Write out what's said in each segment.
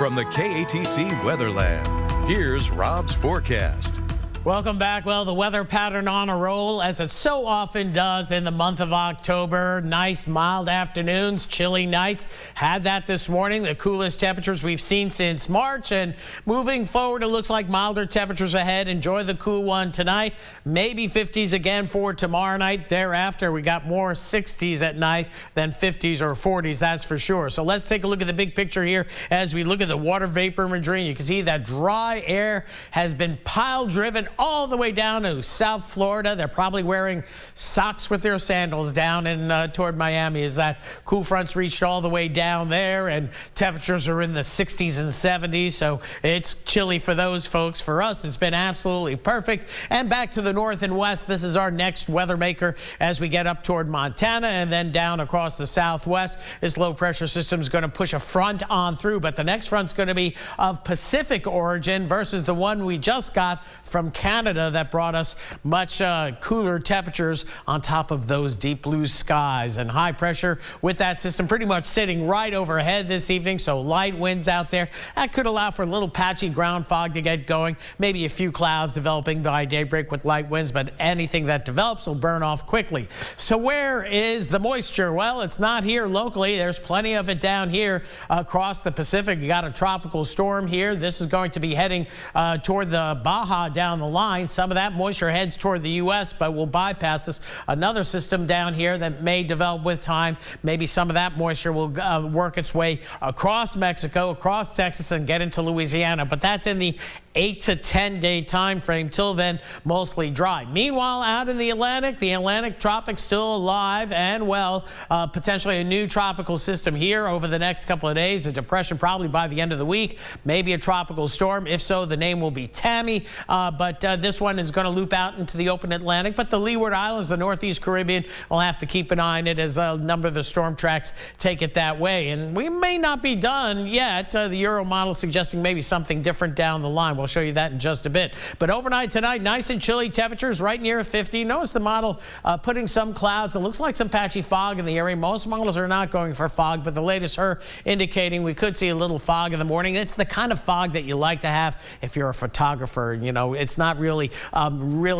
From the KATC Weatherland, here's Rob's forecast. Welcome back. Well, the weather pattern on a roll, as it so often does in the month of October. Nice, mild afternoons, chilly nights. Had that this morning, the coolest temperatures we've seen since March. And moving forward, it looks like milder temperatures ahead. Enjoy the cool one tonight. Maybe 50s again for tomorrow night. Thereafter, we got more 60s at night than 50s or 40s, that's for sure. So let's take a look at the big picture here as we look at the water vapor imagery. You can see that dry air has been pile driven all the way down to South Florida. They're probably wearing socks with their sandals down in toward Miami as that cool front's reached all the way down there, and temperatures are in the 60s and 70s, so it's chilly for those folks. For us, it's been absolutely perfect. And back to the north and west, this is our next weather maker as we get up toward Montana and then down across the southwest. This low pressure system is going to push a front on through, but the next front's going to be of Pacific origin versus the one we just got from Canada that brought us much cooler temperatures on top of those deep blue skies. And high pressure with that system pretty much sitting right overhead this evening, so light winds out there. That could allow for a little patchy ground fog to get going, maybe a few clouds developing by daybreak with light winds, but anything that develops will burn off quickly. So where is the moisture? Well, it's not here locally. There's plenty of it down here across the Pacific. You got a tropical storm here. This is going to be heading toward the Baja down the line. Some of that moisture heads toward the U.S., but will bypass us. Another system down here that may develop with time. Maybe some of that moisture will work its way across Mexico, across Texas, and get into Louisiana. But that's in the 8 to 10 day time frame. Till then, mostly dry. Meanwhile, out in the Atlantic tropics still alive and well. Potentially a new tropical system here over the next couple of days. A depression probably by the end of the week. Maybe a tropical storm. If so, the name will be Tammy. But this one is going to loop out into the open Atlantic. But the Leeward Islands, the Northeast Caribbean, will have to keep an eye on it as a number of the storm tracks take it that way. And we may not be done yet. The Euro model suggesting maybe something different down the line. We'll show you that in just a bit. But overnight tonight, nice and chilly temperatures right near 50. Notice the model putting some clouds. It looks like some patchy fog in the area. Most models are not going for fog, but the latest indicating we could see a little fog in the morning. It's the kind of fog that you like to have if you're a photographer. You know, it's not really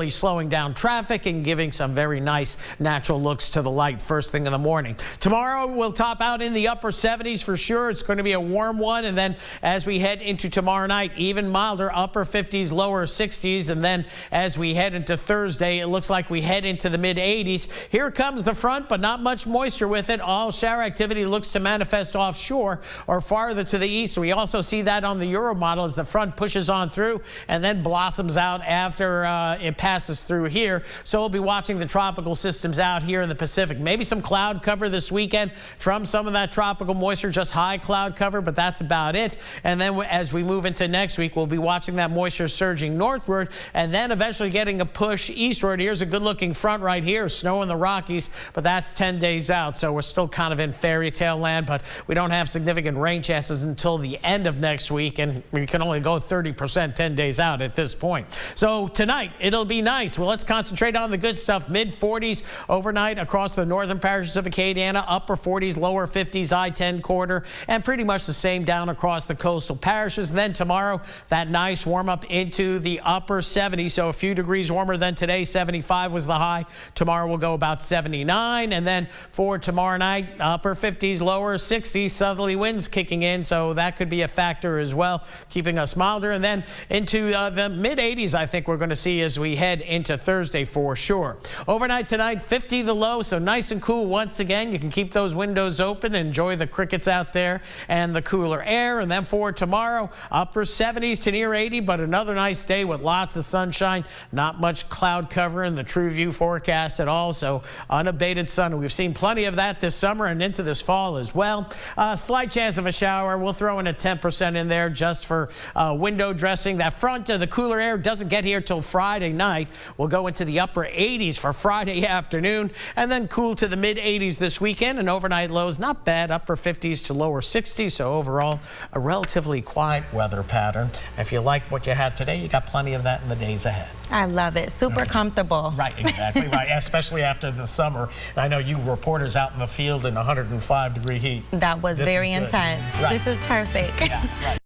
slowing down traffic and giving some very nice natural looks to the light first thing in the morning. Tomorrow we'll top out in the upper 70s for sure. It's going to be a warm one, and then as we head into tomorrow night, even milder, upper 50s, lower 60s, and then as we head into Thursday, it looks like we head into the mid 80s. Here comes the front, but not much moisture with it. All shower activity looks to manifest offshore or farther to the east. We also see that on the Euro model as the front pushes on through and then blossoms out after it passes through here. So we'll be watching the tropical systems out here in the Pacific. Maybe some cloud cover this weekend from some of that tropical moisture, just high cloud cover, but that's about it. And then as we move into next week, we'll be watching that moisture surging northward and then eventually getting a push eastward. Here's a good looking front right here, snow in the Rockies, but that's 10 days out. So we're still kind of in fairy tale land, but we don't have significant rain chances until the end of next week, and we can only go 30% 10 days out at this point. So tonight it'll be nice. Well, let's concentrate on the good stuff. Mid 40s overnight across the northern parishes of Acadiana, upper 40s, lower 50s, I-10 corridor, and pretty much the same down across the coastal parishes. And then tomorrow, that nice warm up into the upper 70s, so a few degrees warmer than today. 75 was the high. Tomorrow will go about 79, and then for tomorrow night, upper 50s, lower 60s, southerly winds kicking in, so that could be a factor as well, keeping us milder. And then into the mid 80s, I think we're going to see as we head into Thursday for sure. Overnight tonight, 50 the low, so nice and cool once again. You can keep those windows open, enjoy the crickets out there and the cooler air. And then for tomorrow, upper 70s to near 80, but another nice day with lots of sunshine, not much cloud cover in the true view forecast at all, so unabated sun. We've seen plenty of that this summer and into this fall as well. Slight chance of a shower. We'll throw in a 10% in there just for window dressing. That front of the cooler air doesn't get here till Friday night. We'll go into the upper 80s for Friday afternoon and then cool to the mid 80s this weekend, and overnight lows not bad, upper 50s to lower 60s. So overall, a relatively quiet weather pattern. If you like what you had today, you got plenty of that in the days ahead. I love it. Super comfortable. Right, exactly right, especially after the summer. I know you reporters out in the field in 105-degree heat. That was very intense. Right. This is perfect. Yeah, right.